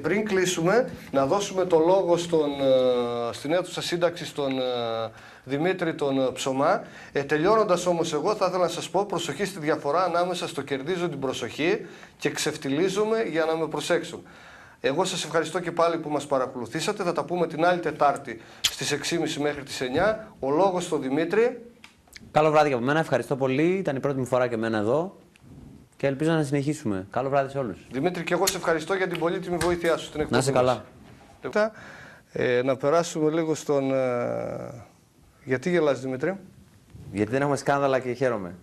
Πριν κλείσουμε, να δώσουμε το λόγο στην αίθουσα σύνταξη στον Δημήτρη τον Ψωμά. Τελειώνοντας όμως εγώ θα ήθελα να σας πω προσοχή στη διαφορά ανάμεσα στο κερδίζω την προσοχή και ξεφτιλίζομαι για να με προσέξουν. Εγώ σας ευχαριστώ και πάλι που μας παρακολουθήσατε. Θα τα πούμε την άλλη Τετάρτη στις 6.30 μέχρι τις 9. Ο λόγος στον Δημήτρη. Καλό βράδυ από μένα, ευχαριστώ πολύ. Ήταν η πρώτη μου φορά και εμένα εδώ. Και ελπίζω να συνεχίσουμε. Καλό βράδυ σε όλους. Δημήτρη, και εγώ σε ευχαριστώ για την πολύτιμη βοήθειά σου στην εκπομπή. Να είσαι καλά. Να περάσουμε λίγο στον... Γιατί γελάς, Δημήτρη? Γιατί δεν έχουμε σκάνδαλα και χαίρομαι.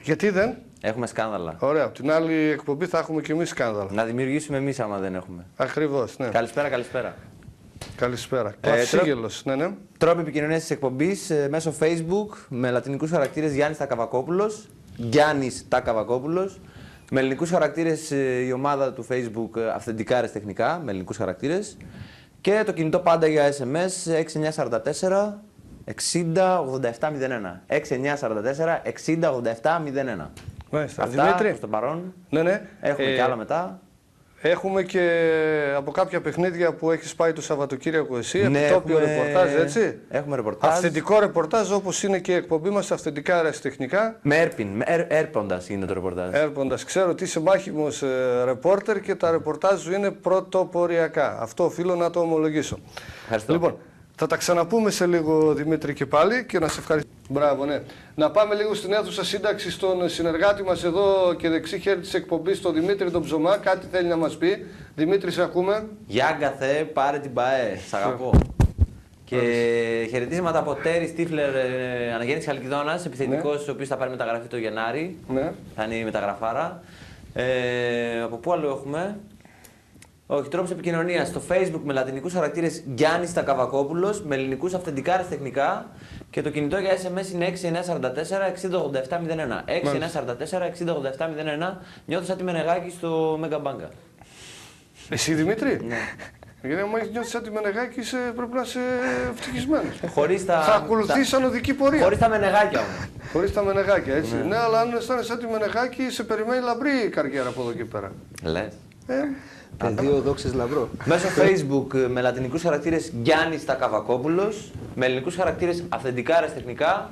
Γιατί δεν? Έχουμε σκάνδαλα. Ωραία. Από την άλλη εκπομπή θα έχουμε και εμείς σκάνδαλα. Να δημιουργήσουμε εμείς άμα δεν έχουμε. Ακριβώς, ναι. Καλησπέρα, καλησπέρα. Καλησπέρα. Κλασίγελος, ναι, ναι. Τρόποι επικοινωνίας της εκπομπής μέσω Facebook με λατινικούς χαρακτήρες Γιάννης Τακαβακόπουλος. Γιάννης Τακαβακόπουλος. Με ελληνικούς χαρακτήρες η ομάδα του Facebook Αυθεντικάρες Τεχνικά, με ελληνικούς χαρακτήρες. Και το κινητό πάντα για SMS 6944 60 87 01. 6944 60 87 01. Μάλιστα. Αυτά, Δημήτρη. προς το παρόν. Ναι, ναι. Έχουμε και άλλα μετά. Έχουμε και από κάποια παιχνίδια που έχεις πάει το Σαββατοκύριακο εσύ, Ναι, επιτόπιο έχουμε... ρεπορτάζ, έτσι. Έχουμε ρεπορτάζ. Αυθεντικό ρεπορτάζ, όπως είναι και η εκπομπή μας, αυθεντικά αεραστεχνικά. Με έρποντας είναι το ρεπορτάζ. Έρποντας. Ξέρω ότι είσαι μάχημος ρεπόρτερ και τα ρεπορτάζ σου είναι πρωτοποριακά. Αυτό οφείλω να το ομολογήσω. Ευχαριστώ. Λοιπόν, θα τα ξαναπούμε σε λίγο, Δημήτρη, και πάλι και να σε ευχαριστήσω. Μπράβο, ναι. Να πάμε λίγο στην αίθουσα σύνταξη στον συνεργάτη μας εδώ και δεξί χέρι της εκπομπής, τον Δημήτρη τον Ψωμά. Κάτι θέλει να μας πει. Δημήτρη, σε ακούμε. Γιάγκα Θεέ, πάρε την ΠΑΕ. Σ' αγαπώ. Και χαιρετίσματα από Τέρι Στίφλερ, αναγέννηση Χαλκιδόνας, επιθετικός, ο οποίος θα πάρει μεταγραφή το Γενάρη. Ναι. Θα είναι η μεταγραφάρα. Από πού άλλο έχουμε? Όχι, τρόπος επικοινωνίας στο Facebook με λατινικούς χαρακτήρες Γιάννης Τακαβακόπουλος, με ελληνικούς αυθεντικάρες τεχνικά και το κινητό για SMS είναι 6944 60 87 01. 6944 60 87 01. Νιώθω σαν τη Μενεγάκη στο Μέγκα Μπάγκα. Εσύ, Δημήτρη. Ναι. Γιατί άμα νιώθεις σαν τη Μενεγάκη, πρέπει να είσαι ευτυχισμένος. Θα ακολουθείς σαν οδική πορεία. Χωρίς τα Μενεγάκια όμως. Χωρίς τα Μενεγάκια, έτσι. Ναι, αλλά αν αισθάνεσαι σαν τη Μενεγάκη, σε περιμένει λαμπρή καριέρα από εδώ και πέρα. Λες. Πεδίο δόξης λαμπρό. Μέσω Facebook με λατινικούς χαρακτήρες Γιάννης Τακαβακόπουλος, με ελληνικούς χαρακτήρες Αυθεντικάρες Τεχνικά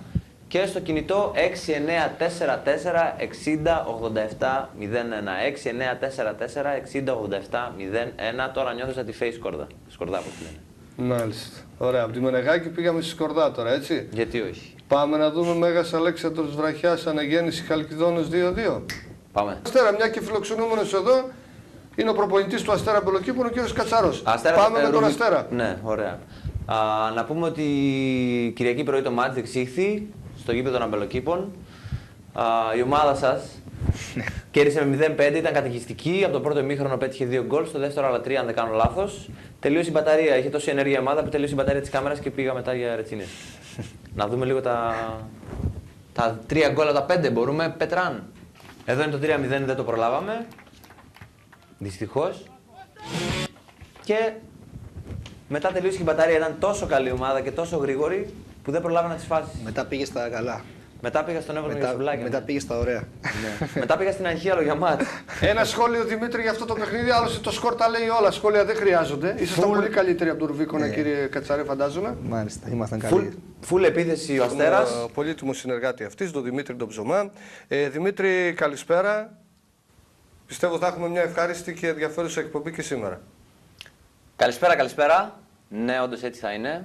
και στο κινητό 6944 60 87 01. 6944 60 87 01. Τώρα νιώθω σαν τη Face Σκορδά. Σκορδά, όπως λένε. Μάλιστα. Ωραία. Από τη Μενεγάκη πήγαμε στη Σκορδά τώρα, έτσι. Γιατί όχι. Πάμε να δούμε Μέγας Αλέξανδρος Βραχιάς, αναγέννηση Χαλκιδόνος 2-2. Πάμε. Αστέρα, μια και φιλοξενούμενος εδώ είναι ο προπονητής του Αστέρα Μπελοκήπων, ο κ. Κατσαρός. Πάμε με τον Αστέρα. Ναι, ωραία. Να πούμε ότι Κυριακή πρωί το μάτς διεξήχθη στο γήπεδο των Αμπελοκήπων. Η ομάδα σας κέρδισε με 0-5, ήταν καταιγιστική. Από το πρώτο ημίχρονο πέτυχε 2 γκολ, στο δεύτερο άλλα 3, αν δεν κάνω λάθος. Τελείωσε η μπαταρία, είχε τόση ενέργεια η ομάδα που τελείωσε η μπαταρία της κάμερας και πήγα μετά για ρετσίνες. Να δούμε λίγο τα 3 γκολ από τα 5, μπορούμε, Πετράν. Εδώ είναι το 3-0, δεν το προλάβαμε. Δυστυχώς. Και μετά τελείωσε η μπαταρία, ήταν τόσο καλή η ομάδα και τόσο γρήγορη που δεν προλάβαινα τις φάσεις. Μετά πήγε στα καλά. Μετά πήγα στον Εύρο για σουβλάκια. Μετά πήγε στα ωραία. Ναι. Μετά πήγα στην Αγχίαλο για μάτς. Ένα σχόλιο, Δημήτρη, για αυτό το παιχνίδι. Άλλωστε το σκορ τα λέει όλα. Σχόλια δεν χρειάζονται. Ήσασταν πολύ καλύτεροι από τον Ρουβίκονα, κύριε Κατσαρέ, φαντάζομαι. Μάλιστα, ήμασταν καλοί. Φουλ επίθεση ο Αστέρας. Πολύτιμο συνεργάτη αυτή, τον Δημήτρη τον Ψωμά. Δημήτρη, καλησπέρα. Πιστεύω θα έχουμε μια ευχάριστη και ενδιαφέρουσα εκπομπή και σήμερα. Καλησπέρα, καλησπέρα. Ναι, όντως έτσι θα είναι.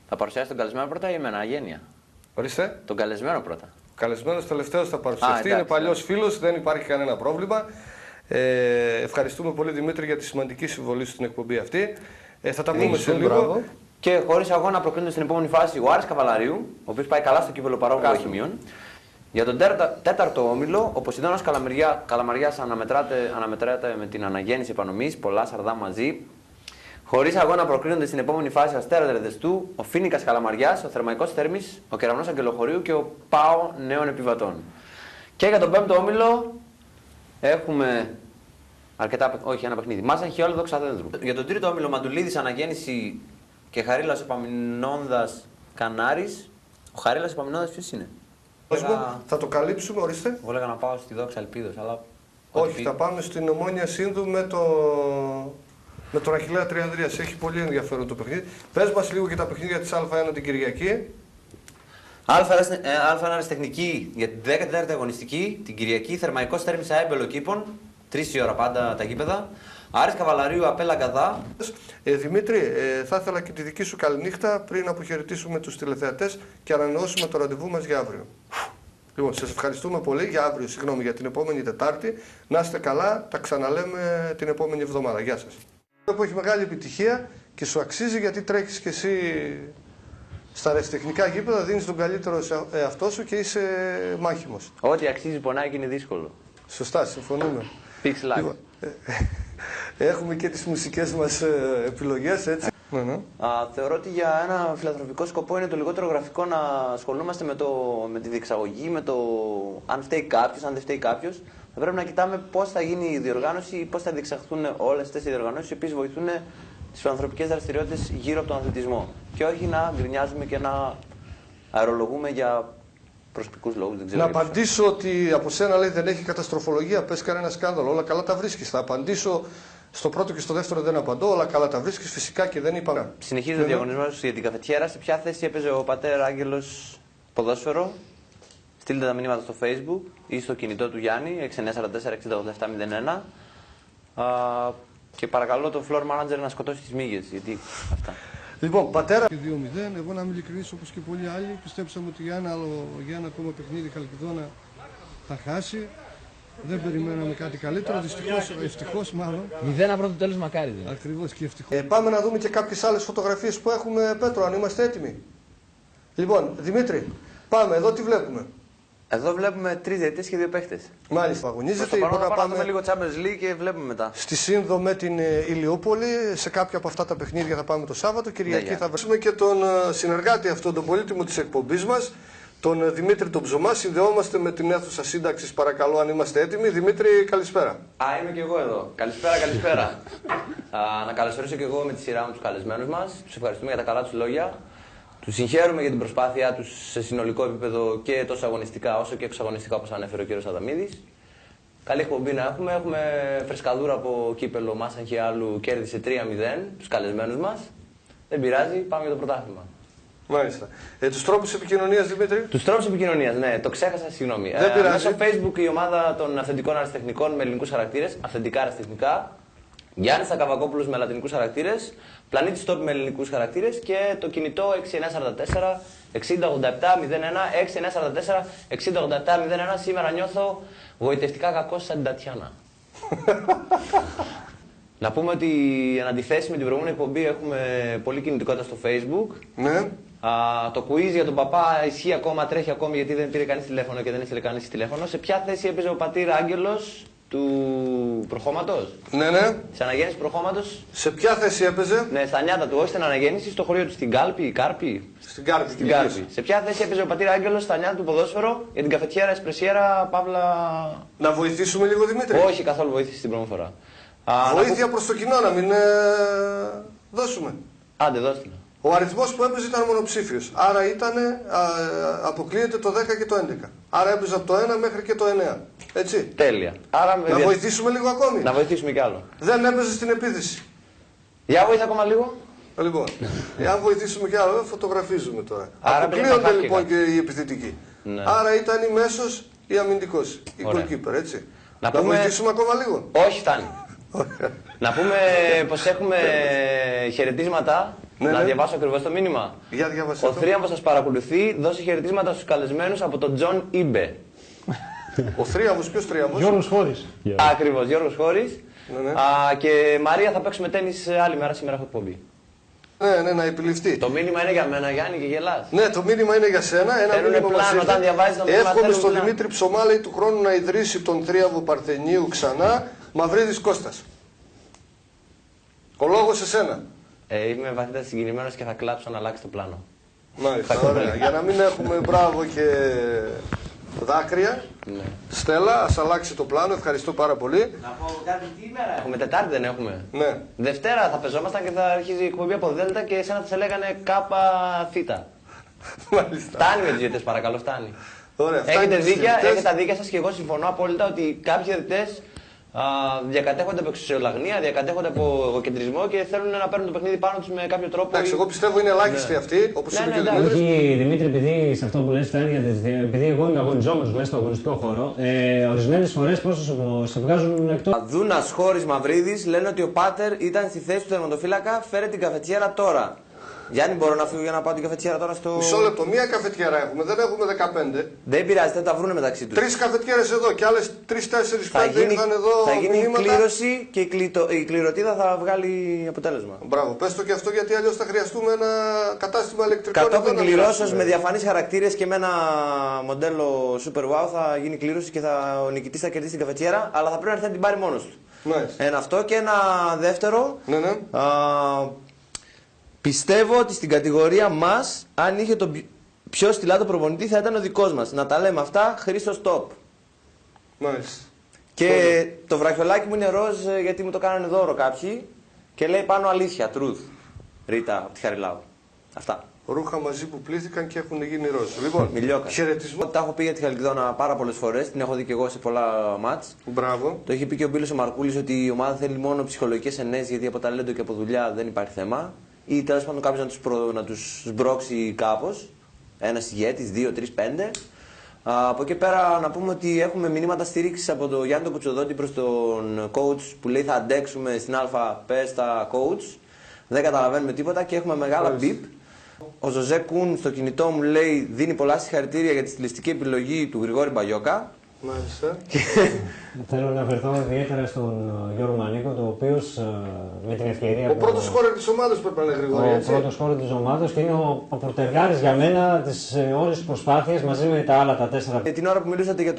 Θα παρουσιάσει τον καλεσμένο πρώτα ή εμένα, αγένεια? Ορίστε. Τον καλεσμένο πρώτα. Καλεσμένος τελευταίος θα παρουσιαστεί. Είναι παλιός φίλος, δεν υπάρχει κανένα πρόβλημα. Ευχαριστούμε πολύ, Δημήτρη, για τη σημαντική συμβολή σου στην εκπομπή αυτή. Θα τα πούμε σε λίγο. Μπράβο. Και χωρίς αγώνα προκρίνεται στην επόμενη φάση ο Άρης Καβαλαρίου, ο οποίος πάει καλά στο κύπελλο παρόλο που έχει μείον. Για τον τέταρτο όμιλο, ο Ποσειδώνας Καλαμαριάς αναμετράται με την αναγέννηση επανομής, πολλά σαρδά μαζί. Χωρίς αγώνα προκρίνονται στην επόμενη φάση ο Αστέρας Ρεδεστού, ο Φίνικας Καλαμαριάς, ο Θερμαϊκός Θέρμης, ο Κεραυνός Αγγελοχωρίου και ο ΠΑΟ Νέων Επιβατών. Και για τον πέμπτο όμιλο έχουμε ένα παιχνίδι. Μάζαν Χιόλδο Ξαδένδρου. Για τον τρίτο όμιλο Μαντουλίδης Αναγέννηση και Χαρίλας Επαμεινώνδας Κανάρης. Ο Χαρίλας Επαμεινώνδας ποιος είναι? Θα το καλύψουμε, ορίστε. Εγώ έλεγα να πάω στη Δόξα Ελπίδος, αλλά Όχι, θα πάμε στην Ομόνια Σύνδου με το με τον Αχιλλέα Τριανδρίας. Έχει πολύ ενδιαφέρον το παιχνίδι. Πες μας λίγο για τα παιχνίδια της Α1 την Κυριακή. Α1 αριστεχνική για την 14η αγωνιστική, την Κυριακή, Θερμαϊκός Θέρμης ΑΕ Μπελοκήπων, 3 η ώρα πάντα τα γήπεδα. Άρης Καβαλαρίου Απέλα Γκαδά. Δημήτρη, θα ήθελα και τη δική σου καληνύχτα πριν αποχαιρετήσουμε τους τηλεθεατές και ανανεώσουμε το ραντεβού μας για αύριο. Λοιπόν, σας ευχαριστούμε πολύ για αύριο, συγγνώμη, για την επόμενη Τετάρτη. Να είστε καλά, τα ξαναλέμε την επόμενη εβδομάδα. Γεια σας. Που έχει μεγάλη επιτυχία και σου αξίζει γιατί τρέχεις και εσύ στα αεραστεχνικά γήπεδα, δίνεις τον καλύτερο εαυτό σου και είσαι μάχημος. Ό,τι αξίζει πονάει και είναι δύσκολο. Σωστά, συμφωνούμε. Pixel Λοιπόν, έχουμε και τις μουσικές μας επιλογές, έτσι. Ναι. Θεωρώ ότι για ένα φιλανθρωπικό σκοπό είναι το λιγότερο γραφικό να ασχολούμαστε με τη διεξαγωγή, με το αν φταίει κάποιος, αν δεν φταίει κάποιος. Θα πρέπει να κοιτάμε πώς θα γίνει η διοργάνωση, πώς θα διεξαχθούν όλες αυτές οι διοργανώσεις οι οποίες βοηθούν τις φιλανθρωπικές δραστηριότητες γύρω από τον αθλητισμό. Και όχι να γκρινιάζουμε και να αερολογούμε για προσωπικούς λόγους. Δεν ξέρω. Να απαντήσω ότι από σένα λέει δεν έχει καταστροφολογία, πες κανένα σκάνδαλο, όλα καλά τα βρίσκεις. Θα απαντήσω στο πρώτο και στο δεύτερο δεν απαντώ, όλα καλά τα βρίσκεις φυσικά και δεν είπα. Συνεχίζει ο διαγωνισμός για την καφετιέρα. Σε ποια θέση έπαιζε ο πατέρα Άγγελος ποδόσφαιρο? Στείλτε τα μηνύματα στο Facebook ή στο κινητό του Γιάννη 6944 608701. Και παρακαλώ τον floor manager να σκοτώσει τις μύγες, γιατί αυτά. Λοιπόν, πατέρα. 2-0, εγώ να είμαι ειλικρινής όπως και πολλοί άλλοι, πιστέψαμε ότι για ένα ακόμα παιχνίδι Χαλκιδόνα θα χάσει. Δεν περιμέναμε κάτι καλύτερο, ευτυχώς μάλλον. 0 από το τέλος μακάρι. Ακριβώς και ευτυχώς. Πάμε να δούμε και κάποιες άλλες φωτογραφίες που έχουμε, Πέτρο, αν είμαστε έτοιμοι. Λοιπόν, Δημήτρη, πάμε, εδώ τι βλέπουμε? Εδώ βλέπουμε 3 διαιτητές και 2 παίχτες. Μάλιστα, αγωνίζεται. Προς το παρόν, να πάμε λίγο Champions League και βλέπουμε μετά. Στη Σύνδο με την Ηλιούπολη, σε κάποια από αυτά τα παιχνίδια θα πάμε το Σάββατο. Κυριακή θα βρούμε και τον συνεργάτη αυτόν, τον πολύτιμο της εκπομπής μας, τον Δημήτρη τον Ψωμά. Συνδεόμαστε με την αίθουσα σύνταξης, παρακαλώ, αν είμαστε έτοιμοι. Δημήτρη, καλησπέρα. Είμαι και εγώ εδώ. Καλησπέρα. Να καλωσορίσω και εγώ με τη σειρά μου τους καλεσμένους μας. Τους ευχαριστούμε για τα καλά τους λόγια. Τους συγχαίρουμε για την προσπάθειά τους σε συνολικό επίπεδο και τόσο αγωνιστικά όσο και εξαγωνιστικά, όπως ανέφερε ο κύριος Αδαμίδης. Καλή εκπομπή να έχουμε. Έχουμε φρεσκαδούρα από κύπελο Μάσα Χιάλου, κέρδισε 3-0 τους καλεσμένους μας. Δεν πειράζει, πάμε για το πρωτάθλημα. Μάλιστα. Τους τρόπους επικοινωνίας, Δημήτρη. Τους τρόπους επικοινωνίας, ναι, το ξέχασα, συγγνώμη. Δεν πειράζει. Μέσω Facebook η ομάδα των αυθεντικών αριστεχνικών με ελληνικούς χαρακτήρες, αυθεντικά αριστεχνικά. Γιάννης Ακαβακόπουλος με λατινικούς χαρακτήρες, Πλανήτης Τόπι με ελληνικούς χαρακτήρες και το κινητό 6944 608701 6944 608701. Σήμερα νιώθω γοητευτικά κακός σαν την Τατιάνα. Να πούμε ότι εν αντιθέσει με την προηγούμενη εκπομπή έχουμε πολλή κινητικότητα στο Facebook. Ναι. Το quiz για τον παπά ισχύει ακόμα, τρέχει ακόμη γιατί δεν πήρε κανείς τηλέφωνο και δεν ήθελε κανείς τηλέφωνο. Σε ποια θέση έπαιζε ο πατήρ Άγγελος του προχώματος? Ναι. Της αναγέννησης προχώματος. Σε ποια θέση έπαιζε? Ναι, στα νιάτα του, όχι στην αναγέννηση, στο χωριό του, στην Κάλπη, Κάρπη. Στην Κάρπη. Στην Κάρπη. Σε ποια θέση έπαιζε ο πατήρ Άγγελος στα νιάτα του ποδόσφαιρο για την καφετιέρα, εσπρεσιέρα, παύλα. Να βοηθήσουμε λίγο, Δημήτρη. Όχι καθόλου βοήθηση την πρώτη φορά. Βοήθεια προς το κοινό, να μην δώσουμε. Άντε, δώστε. Ο αριθμός που έπαιζε ήταν μονοψήφιος. Άρα αποκλείεται το 10 και το 11. Άρα έπαιζε από το 1 μέχρι και το 9. Έτσι. Τέλεια. Άρα, να βοηθήσουμε λίγο ακόμη. Να βοηθήσουμε κι άλλο. Δεν έπαιζε στην επίθεση. Για βοήθεια ακόμα λίγο. Λοιπόν, αν βοηθήσουμε κι άλλο, φωτογραφίζουμε τώρα. Άρα αποκλείονται λοιπόν και οι επιθετικοί. Ναι. Άρα ήταν η μέσος ή αμυντικός. Η goalkeeper, έτσι. Να βοηθήσουμε ακόμα λίγο. Όχι, φτάνει. Να πούμε πως έχουμε χαιρετίσματα. Να διαβάσω ακριβώς το μήνυμα. Για διαβάσω. Ο Θρίαμβος σας παρακολουθεί. Δώσε χαιρετίσματα στους καλεσμένους από τον Τζον Ήμπε. Ο Θρίαμβος, ποιος Θρίαμβος? Γιώργος Χώρης. Ακριβώς, Γιώργος Χώρης. Ναι. Και Μαρία, θα παίξουμε τένις άλλη μέρα, σήμερα έχω εκπομπή. Ναι, να επιληφθεί. Το μήνυμα είναι για μένα, Γιάννη, και γελάς. Ναι, το μήνυμα είναι για σένα. Ένα μήνυμα μας ήρθε. Εύχομαι στον Δημήτρη Ψωμά, λέει, του χρόνου να ιδρύσει τον Θρίαμβο Παρθενίου ξανά. Μαυρίδης Κώστας. Ο λόγος σε σένα. Είμαι βαθύτερα συγκινημένος και θα κλάψω να αλλάξει το πλάνο. Μάλιστα, ωραία. Για να μην έχουμε μπράβο και δάκρυα. Ναι. Στέλλα, ας αλλάξει το πλάνο. Ευχαριστώ πάρα πολύ. Να πω κάτι, τι ημέρα έχουμε? Τετάρτη δεν έχουμε? Ναι. Δευτέρα θα πεζόμασταν και θα αρχίζει η εκπομπή από Δέλτα και εσένα θα σε λέγανε Κάπα Θήτα. Μάλιστα. Φτάνει με τους διαιτητές, παρακαλώ, φτάνει. Ωραία, Έχετε δίκια, έχετε τα δίκια σας και εγώ συμφωνώ απόλυτα ότι κάποιοι διαιτητές Διακατέχονται από εξουσιολαγνία, διακατέχονται από εγωκεντρισμό και θέλουν να παίρνουν το παιχνίδι πάνω τους με κάποιο τρόπο. Εντάξει, εγώ πιστεύω είναι ελάχιστοι αυτοί, όπως είπε και ο Δημήτρης. Όχι, Δημήτρη, επειδή σε αυτό που λες φαίνεται, επειδή εγώ είμαι αγωνιζόμενος μέσα στο αγωνιστικό χώρο, ορισμένες φορές πώς σε βγάζουν εκτός. Δούνας Χώρης Μαυρίδης λένε ότι ο Πάτερ ήταν στη θέση του τερματοφύλακα, φέρε την καφετιέρα τώρα. Γιάννη, μπορώ να φύγω για να πάω την καφετιέρα τώρα στο. Μισό λεπτό, μία καφετιέρα έχουμε, δεν έχουμε 15. Δεν πειράζει, θα τα βρούνε μεταξύ τους. 3 καφετιέρες εδώ και άλλες 3-4-5 ήρθαν εδώ. Θα γίνει μηνύματα. κλήρωση και η κληρωτίδα θα βγάλει αποτέλεσμα. Μπράβο, πες το και αυτό γιατί αλλιώς θα χρειαστούμε ένα κατάστημα ηλεκτρικών. Κατόπιν εδώ να κληρώσεως φτιάξουμε. με διαφανείς χαρακτήρες και με ένα μοντέλο Super Wow θα γίνει κλήρωση και ο νικητής θα κερδίσει την καφετιέρα, αλλά θα πρέπει να έρθει να την πάρει μόνος του. Μάλιστα. Ένα αυτό και ένα δεύτερο. Ναι, ναι. Πιστεύω ότι στην κατηγορία μας, αν είχε τον πιο στυλάτο προπονητή, θα ήταν ο δικός μας. Να τα λέμε αυτά, Χρήστος Top. Μάλιστα. Και το βραχιολάκι μου είναι ροζ γιατί μου το κάνανε δώρο κάποιοι και λέει πάνω αλήθεια, truth. Ρίτα από τη Χαριλάου. Αυτά. Ρούχα μαζί που πλήθηκαν και έχουν γίνει ροζ. Λοιπόν, Μιλιόκα. χαιρετισμό. Τα έχω πει για τη Χαλκιδόνα πάρα πολλές φορές, την έχω δει και εγώ σε πολλά μάτς. Μπράβο. Το είχε πει και ο Μπίλος ο Μαρκούλης ότι η ομάδα θέλει μόνο ψυχολογικές ενέσεις γιατί από ταλέντο και από δουλειά δεν υπάρχει θέμα. Ή τέλος πάντων κάποιος να τους σμπρώξει κάπως. Ένας ηγέτης, 2, 3, 5. Από εκεί πέρα να πούμε ότι έχουμε μηνύματα στήριξης από τον Γιάννη τον Κουτσοδότη προς τον coach που λέει θα αντέξουμε στην Α, πες τα coach. Δεν καταλαβαίνουμε τίποτα και έχουμε μεγάλα μπιπ. Ο Ζωζέ Κουν στο κινητό μου λέει δίνει πολλά συγχαρητήρια για τη στιλιστική επιλογή του Γρηγόρη Μπαγιόκα. Μάλιστα. Θέλω να αφαιρθώ ιδιαίτερα στον Γιώργο Μανίκο, το οποίο με την ευκαιρία. Ο πρώτος σκόρερ της ομάδας πρέπει να είναι Γρηγόρη, Ο έτσι. πρώτος σκόρερ της ομάδας και είναι ο πορτεργάρης για μένα τις όλες τις προσπάθειες μαζί με τα άλλα τα 4. Την ώρα που μιλούσατε για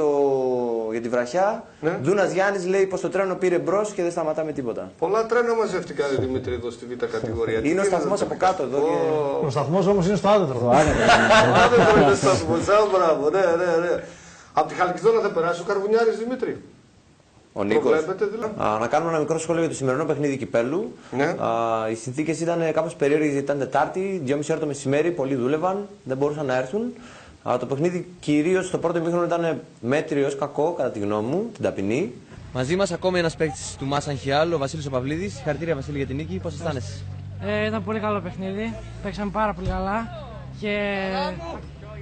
τη βραχιά, Ναι. Δούνας Γιάννης λέει πως το τρένο πήρε μπρος και δεν σταματάμε τίποτα. Πολλά τρένα μαζεύτηκαν, Δημήτρη, εδώ στη Β' κατηγορία. Είναι ο σταθμός από κάτω εδώ. Και... Ο σταθμός όμως είναι στο άδετρο. Άδετρο είναι σταθμός, μπράβο, ναι, ναι, ναι. Από τη Χαλκιδόνα θα περάσει ο Καρβουνιάρης, Δημήτρη. Ο Νίκος. Προβλέπετε δηλαδή. Να κάνουμε ένα μικρό σχόλιο για το σημερινό παιχνίδι κυπέλου. Ναι. Οι συνθήκες ήταν κάπως περίεργες γιατί ήταν Τετάρτη, 2.30 ώρα το μεσημέρι, πολλοί δούλευαν, δεν μπορούσαν να έρθουν. Το παιχνίδι κυρίως στο πρώτο ημίχρονο ήταν μέτριο ως κακό, κατά τη γνώμη μου, την ταπεινή. Μαζί μας ακόμη ένας παίκτης του Μάσαν Χιάλ, ο Βασίλης ο Παυλίδης. Συγχαρητήρια Βασίλη για την νίκη, πώς αισθάνεσαι? Ήταν πολύ καλό παιχνίδι, παίξαμε πάρα πολύ καλά και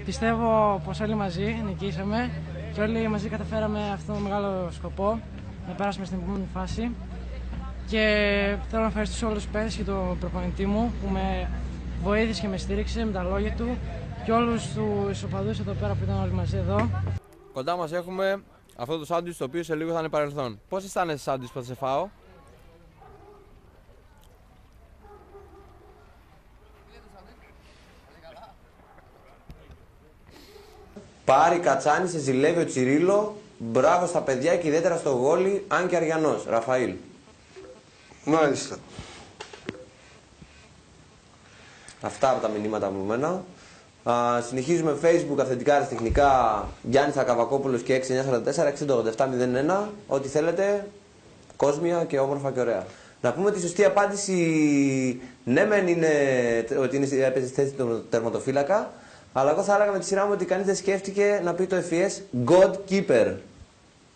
πιστεύω πως όλοι μαζί νικήσαμε και όλοι μαζί καταφέραμε αυτόν τον μεγάλο σκοπό, να περάσουμε στην επόμενη φάση. Και θέλω να ευχαριστήσω όλους τους παίκτες και τον προπονητή μου που με βοήθησε και με στήριξε με τα λόγια του και όλους τους οπαδούς εδώ πέρα που ήταν όλοι μαζί εδώ. Κοντά μας έχουμε αυτό το σάντουιτς το οποίο σε λίγο θα είναι παρελθόν. Πώς αισθάνεσαι σάντουιτς που θα σε φάω? Πάρη Κατσάνη, σε ζηλεύει ο Τσιρίλο. Μπράβο στα παιδιά και ιδιαίτερα στο γόλι, αν και Αριανός. Ραφαήλ. Μάλιστα. Αυτά από τα μηνύματα από μένα. Συνεχίζουμε Facebook, αυθεντικά αριστεχνικά, Γιάννης Ακαβακόπουλος και 6944-608701. Ό,τι θέλετε, κόσμια και όμορφα και ωραία. Να πούμε τη σωστή απάντηση, ναι μεν είναι ότι έπαιζε στη θέση του τερματοφύλακα, αλλά εγώ θα έλεγα με τη σειρά μου ότι κανείς δεν σκέφτηκε να πει το FES God Keeper.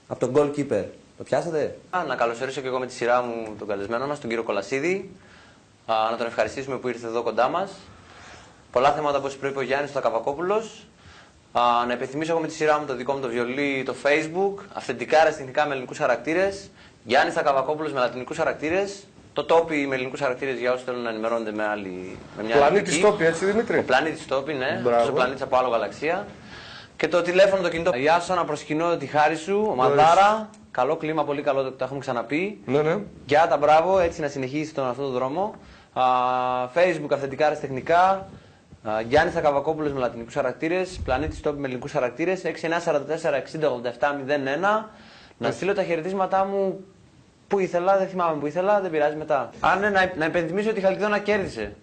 Από τον Goalkeeper. Το πιάσατε? Να καλωσορίσω και εγώ με τη σειρά μου τον καλεσμένο μας, τον κύριο Κολασίδη. Να τον ευχαριστήσουμε που ήρθε εδώ κοντά μας. Πολλά θέματα όπως προείπε ο Γιάννης ο Καβακόπουλος. Να υπενθυμίσω εγώ με τη σειρά μου το δικό μου το βιολί, το Facebook. Αυθεντικά αριστεχνικά με ελληνικούς χαρακτήρες. Γιάννης Καβακόπουλος με λατινικούς χαρακτήρες. Το Τόπι με ελληνικούς χαρακτήρες για όσους θέλουν να ενημερώνονται με μια Πλανήτης ελληνική. Τόπι, έτσι Δημήτρη. Ο πλανήτης Τόπι, ναι. Μπράβο. Ο πλανήτης από άλλο γαλαξία. Και το τηλέφωνο, το κινητό. Γεια σου, να προσκυνώ τη χάρη σου, ο Μαδάρα. Καλό κλίμα, πολύ καλό, το έχουμε ξαναπεί. Ναι, ναι. Γεια τα μπράβο, έτσι να συνεχίσει αυτό το δρόμο. Facebook, αυθεντικά αριστεχνικά. Γιάννης Ακαβακόπουλος με λατινικούς χαρακτήρες. Πλανήτης Τόπι με ελληνικούς χαρακτήρες. 6944-608701. Να στείλω τα χαιρετίσματά μου που ήθελα, δεν θυμάμαι που ήθελα, δεν πειράζει μετά. Να υπενθυμίσω ότι η Χαλκιδόνα κέρδισε.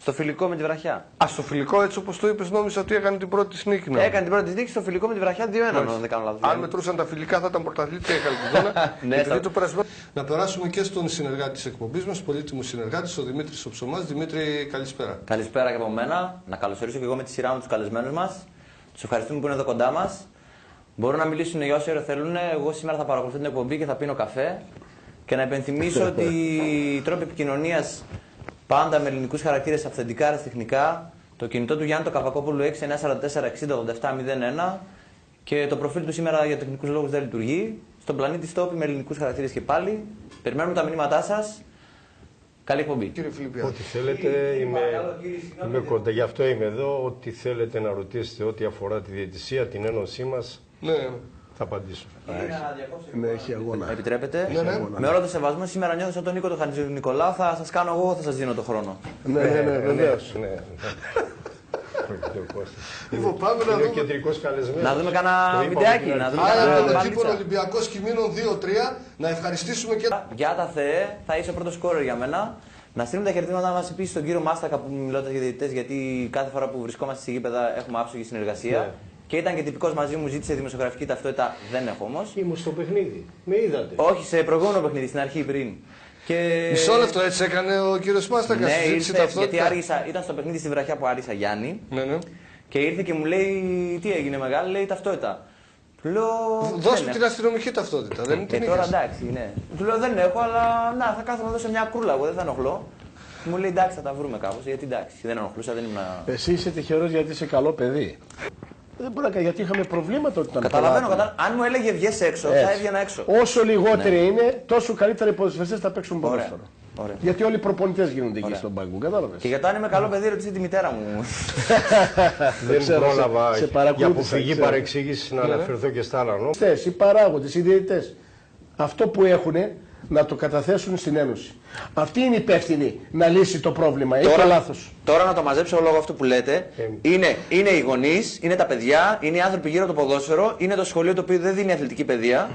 Στο φιλικό με τη βραχιά. Στο φιλικό, έτσι όπως το είπες, νόμιζα ότι έκανε την πρώτη της νίκη. Έκανε την πρώτη νίκη στο φιλικό με τη βραχιά 2-1, αν δεν κάνω λάθος. Αν μετρούσαν τα φιλικά θα ήταν πρωταθλήτρια η Χαλκιδόνα. Ναι, το περασμένο. Να περάσουμε και στον συνεργάτη της εκπομπής μας, πολύτιμο συνεργάτη, ο Δημήτρης Οψωμάς. Δημήτρη, καλησπέρα. Καλησπέρα και από μένα. Να καλωσορίσω και εγώ με τη σειρά μου τους καλεσμένους μας. Τους ευχαριστούμε που είναι εδώ κοντά μας. Μπορούν να μιλήσουν για όση ώρα θέλουν. Εγώ σήμερα θα παρακολουθώ την εκπομπή και θα πίνω καφέ. Και να υπενθυμίσω ότι οι τρόποι επικοινωνίας πάντα με ελληνικούς χαρακτήρες, αυθεντικά, αριστεχνικά. Το κινητό του Γιάννη το Καβακόπουλου 6944 60 8701 και το προφίλ του σήμερα για τεχνικούς λόγους δεν λειτουργεί. Στον πλανήτη Στόπι με ελληνικούς χαρακτήρες και πάλι. Περιμένουμε τα μηνύματά σας. Καλή εκπομπή. Κύριε Φιλιππιάδη. Ό,τι θέλετε, είμαι κοντά. Γι' αυτό είμαι εδώ. Ό,τι θέλετε να ρωτήσετε, ό,τι αφορά τη διαιτησία, την ένωσή μας, Ναι. θα απαντήσω. Ναι, έχει αγώνα. Επιτρέπετε. Ναι, ναι. Με όλο το σεβασμό, σήμερα νιώθω σαν τον Νίκο τον Χατζηνικολάου. Θα σας κάνω εγώ, θα σας δίνω το χρόνο. Ναι, βεβαίως. Ναι. Λοιπόν, πάμε να Είναι ο δούμε. κεντρικός καλεσμένος. Να δούμε κανένα Το είπαμε βιντεάκι. πριν. Να δούμε Άρα κανένα με τον μπαλίτσα. τύπο Ολυμπιακός Κιμήνων 2-3 να ευχαριστήσουμε και. Για τα Θεέ, θα είσαι ο πρώτος σκόρερ για μένα. Να στείλουμε τα χαιρετήματα μας επίσης στον κύριο Μάστακα που μιλώντας για διαιτητές, γιατί κάθε φορά που βρισκόμαστε στη γήπεδα έχουμε άψογη συνεργασία. Ναι. Και ήταν και τυπικός μαζί μου, ζήτησε δημοσιογραφική ταυτότητα, δεν έχω όμως. Ήμουν στο παιχνίδι. Με είδατε. Όχι, σε προηγούμενο παιχνίδι, στην αρχή πριν. Και... Μισό λεπτό έτσι έκανε ο κύριος Μάστακας. Ναι, συζήτηση ήρθε, ταυτότητα. γιατί ήταν στο παιχνίδι στη βραχιά που άρισα Γιάννη. Ναι, ναι. Και ήρθε και μου λέει, τι έγινε μεγάλη, λέει ταυτότητα. Του λέω. Δώσ' δεν του έχω. την αστυνομική ταυτότητα. Δεν είναι την Τώρα είχες. εντάξει, ναι. Του λέω δεν έχω, αλλά να, θα κάθομαι εδώ σε μια κρούλα, εγώ δεν θα ενοχλώ. Μου λέει εντάξει, θα τα βρούμε κάπως, γιατί εντάξει, δεν ενοχλούσα, δεν ήμουν. Εσύ είσαι τυχερός γιατί είσαι καλό παιδί. Δεν μπορεί να κάνει, γιατί είχαμε προβλήματα όταν ήταν Καταλαβαίνω, πολλά. αν μου έλεγε βγες έξω, θα έβγαινα έξω. Όσο λιγότεροι είναι, τόσο καλύτερα οι ποδοσφαιριστές θα παίξουν ποδόσφαιρο. Ωραία. Γιατί όλοι οι προπονητές γίνονται εκεί Ωραία. στον πάγκο, κατάλαβες. Και για το αν είμαι καλό παιδί, ρωτήσετε τη μητέρα μου. Δεν ξέρω, πρόλαβα σε για παρακολούθησα, αποφυγή ξέρω. παρεξήγηση να αναφερθώ και στα άλλα. Οι παράγοντες, οι διαιτητές, αυτό που έχουν να το καταθέσουν στην Ένωση. Αυτή είναι υπεύθυνη να λύσει το πρόβλημα. Έχει λάθος. Τώρα να το μαζέψω λόγω αυτού που λέτε, είναι οι γονείς, είναι τα παιδιά, είναι οι άνθρωποι γύρω από το ποδόσφαιρο, είναι το σχολείο το οποίο δεν δίνει αθλητική παιδεία.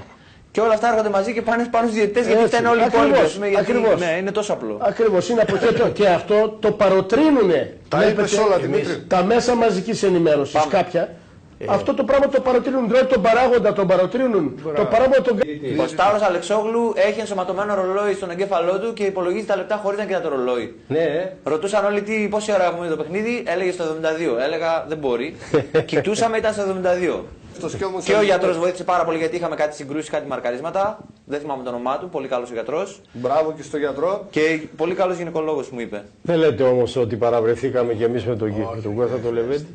Και όλα αυτά έρχονται μαζί και πάνε πάνω στους διαιτητές γιατί Έτσι, φταίνουν όλοι οι υπόλοιποι. ακριβώς, ας πούμε, γιατί- ακριβώς. Ναι, είναι τόσο απλό. Ακριβώς, είναι από εκεί και αυτό το παροτρίνουνε. Τα Βλέπετε, είπες όλα, Δημήτρη. τα μέσα μαζικής ενημέρωσης Πάμε. κάποια. Αυτό το πράγμα το παροτρύνουν, δηλαδή τον παράγοντα τον παροτρύνουν. Το παράγοντα τον. Ο Σταύρος Αλεξόγλου έχει ενσωματωμένο ρολόι στον εγκέφαλό του και υπολογίζει τα λεπτά χωρίς να κοιτά το ρολόι. Ναι, Ρωτούσαν όλοι πόση ώρα έχουμε το παιχνίδι, έλεγε στο 72. Έλεγα δεν μπορεί. Κοιτούσαμε, ήταν στο 72. Αυτός και όμως Και ο γιατρός βοήθησε πάρα πολύ γιατί είχαμε κάτι συγκρούσεις, κάτι μαρκαρίσματα. Δεν θυμάμαι το όνομά του, πολύ καλός ο γιατρός. Μπράβο και στο γιατρό. Και πολύ καλός γυναικολόγος μου είπε. Δεν λέτε όμως ότι παραβρεθήκαμε κι εμείς με τον Κώστα τον Λεβέντη.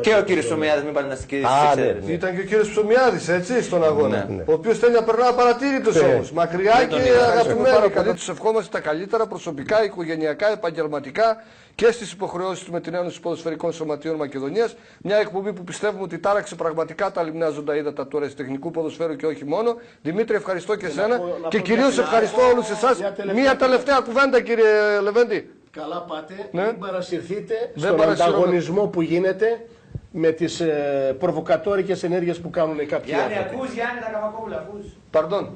Και ο κύριος Ψωμιάδης, μην πάνε να ναι. Ήταν και ο κύριος Ψωμιάδης, έτσι, στον αγώνα. Ναι. Ο οποίος θέλει να περνά απαρατήρητος όμως. Μακριά Δεν τον και είδα. αγαπημένοι. Καλή τους ευχόμαστε τα καλύτερα προσωπικά, οικογενειακά, επαγγελματικά και στις υποχρεώσεις του με την Ένωση Ποδοσφαιρικών Σωματείων Μακεδονίας. Μια εκπομπή που πιστεύουμε ότι τάραξε πραγματικά τα λιμνά ζωντά ύδατα του αεραστεχνικού ποδοσφαίρου και όχι μόνο. Δημήτρη, ευχαριστώ και εσένα και κυρίως ευχαριστώ όλους εσάς. Μια τελευταία κουβέντα, κύριε Λεβέντη. Καλά πάτε, Ναι. μην παρασυρθείτε Δεν στον παρασυρώμε. ανταγωνισμό που γίνεται με τις προβοκατόρικες ενέργειες που κάνουν κάποιοι άνθρωποι. Γιάννη τα Καβακόπουλα, ακούς. Pardon.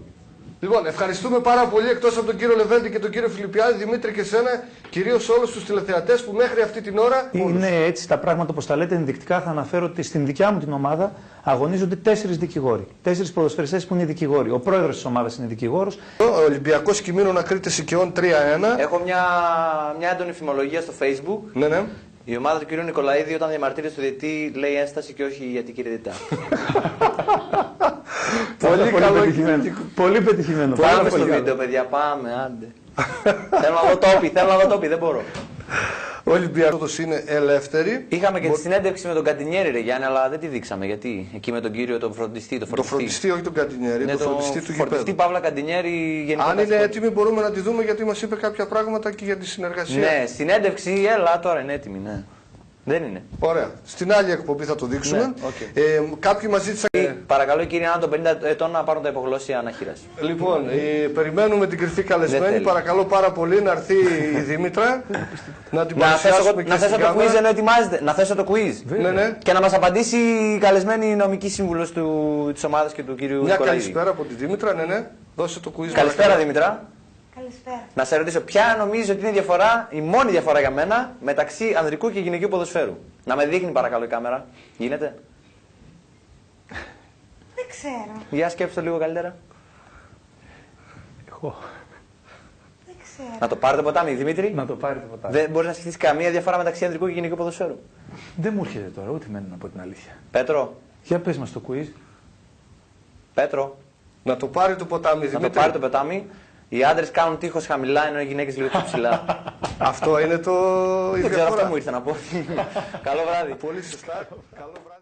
Λοιπόν, ευχαριστούμε πάρα πολύ εκτός από τον κύριο Λεβέντη και τον κύριο Φιλιππιάδη, Δημήτρη και σένα, κυρίως όλους τους τηλεθεατές που μέχρι αυτή την ώρα. Είναι έτσι τα πράγματα όπως τα λέτε ενδεικτικά. Θα αναφέρω ότι στην δικιά μου την ομάδα αγωνίζονται 4 δικηγόροι. 4 ποδοσφαιριστές που είναι δικηγόροι. Ο πρόεδρος της ομάδας είναι δικηγόρος. Ο Ολυμπιακός Κιμήνων Ακρίτες Σικαιών 3-1. Έχω μια έντονη φημολογία στο Facebook. Ναι, ναι. Η ομάδα του κ. Νικολαίδη όταν διαμαρτύρεται στο διαιτητή λέει ένσταση και όχι γιατί κύριε διαιτητά. Πολύ καλό. Πολύ πετυχημένο. Πάμε στο βίντεο, παιδιά, πάμε, άντε. Θέλω να δω τόπι, δεν μπορώ. Ο Ολυμπιακός είναι ελεύθερη. Είχαμε και τη συνέντευξη με τον Κατινιέρη, ρε Γιάννη, αλλά δεν τη δείξαμε. Γιατί εκεί με τον κύριο τον φροντιστή. Το φροντιστή, όχι τον Κατινιέρη, Ναι, το φροντιστή του φροντιστή γηπέδου. Παύλα Κατινιέρη γενικά. Αν είναι έτοιμη, μπορούμε να τη δούμε γιατί μας είπε κάποια πράγματα και για τη συνεργασία. Ναι, συνέντευξη, έλα τώρα είναι έτοιμη, ναι. Δεν είναι. Ωραία. Στην άλλη εκπομπή θα το δείξουμε. Ναι, οκ. Κάποιοι μας ζήτησαν. Παρακαλώ οι κύριοι άνω των 50 ετών να πάρουν τα υπογλώσσια αναχείρας. Λοιπόν, περιμένουμε την κρυφή Δεν καλεσμένη. θέλει. Παρακαλώ πάρα πολύ να έρθει η Δήμητρα να την παρουσιάσουμε και Να θέσω στην το quiz κάμερα. ενώ ετοιμάζεται. Να θέσω το quiz. Ναι, ναι. Και να μας απαντήσει η καλεσμένη νομική σύμβουλος της ομάδας και του κύριου Μια Νικολαίδη. καλησπέρα από τη Δήμητρα, ναι, ναι. Δώσε το quiz. Καλησπέρα Δήμητρα. Καλησπέρα. Να σε ρωτήσω, ποια νομίζεις ότι είναι η διαφορά, η μόνη διαφορά για μένα, μεταξύ ανδρικού και γυναικείου ποδοσφαίρου. Να με δείχνει παρακαλώ η κάμερα. Γίνεται. Δεν ξέρω. Για σκέψτε το λίγο καλύτερα. Εγώ. Δεν ξέρω. Να το πάρετε ποτάμι, Δημήτρη. Να το πάρει το ποτάμι. Δεν μπορεί να σκεφτεί καμία διαφορά μεταξύ ανδρικού και γυναικείου ποδοσφαίρου. Δεν μου έρχεται τώρα, ούτε μένει να πω την αλήθεια. Πέτρο, Για πες μας το quiz. Πέτρο. Να το πάρει το ποτάμι, Να Δημήτρη. το πάρει το πετάμι. Οι άντρες κάνουν τείχος χαμηλά ενώ οι γυναίκες λίγο πιο ψηλά. Αυτό είναι η Δεν ξέρω, διαφορά. αυτό μου ήρθε να πω. Καλό βράδυ. Πολύ σωστά. Καλό βράδυ.